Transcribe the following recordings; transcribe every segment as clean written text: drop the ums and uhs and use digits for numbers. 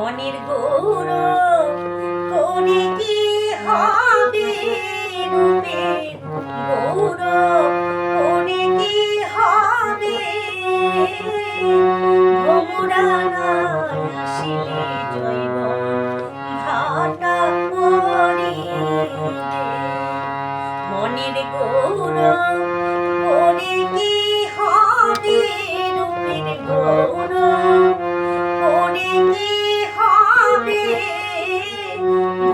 মনের গৌরব করে কি হবে, রূপের গৌরব করে কি হবে, ভোমরা নাই আসিলে জৈবন ভাটা পড়িবে। মনের গৌরব করে কি হবে, রূপের গৌরব করে কি হবে,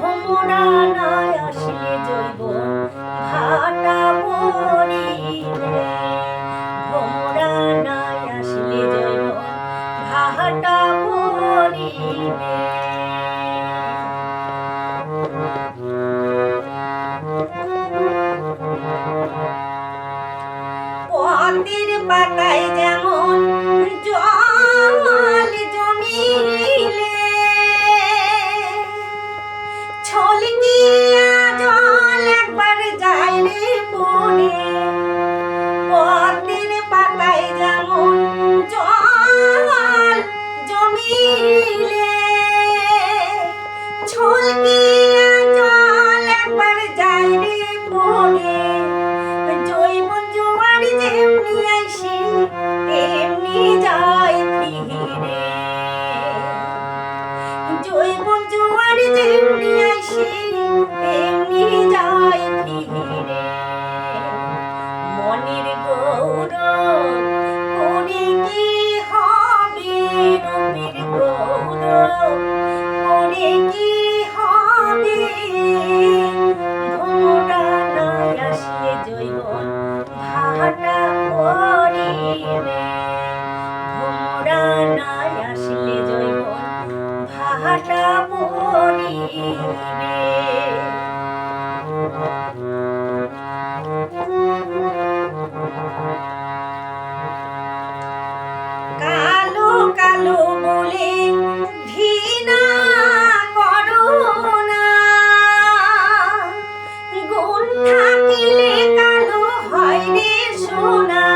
ভোমরা নাই আসিলে জৈবন ভাটা পড়িবে। ভোমরা নাই আসিলে জৈবন ভাটা পড়িবে। পথের পাতায় যেমন জল জমিলে ছলকিয়া জল একবার যায় রে পড়ে, পথের পাতায় যেমন জল জমিলে ছলকিয়া জল একবার যায় রে পড়ে, জৈবন জোয়ার যেমনি আইসে তেমনি যায় ফিরে। জৈবন জোয়ার যেমনি আইসে তেমনি যায় ফিরে। মনের গৌরব করে কি হবে, রূপের গৌরব করে কি হবে, ভোমরা নাই আসিলে জৈবন ভাটা পড়িবে। ভোমরা নাই আসিলে জৈবন ভাটা পড়িবে। কালো কালো বলে ঘৃণা করো না, গুণ থাকিলে কালো হয় রে সোনা।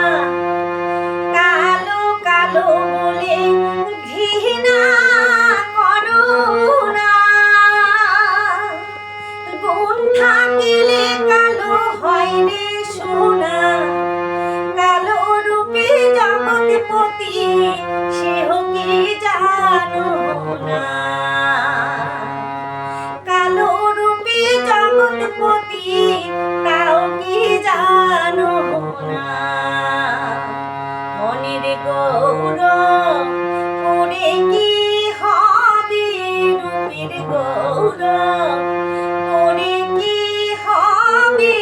কালো কালো বলে ঘৃণা করো না, গুণ থাকিলে কালো হয় রে সোনা। কালো রূপে জগৎপতি সেহ কি জানো না, কালো রূপে জগৎপতি তাও কি জানো না। মনের গৌরব করে কি হবে, রূপের গৌরব করে কি হবে,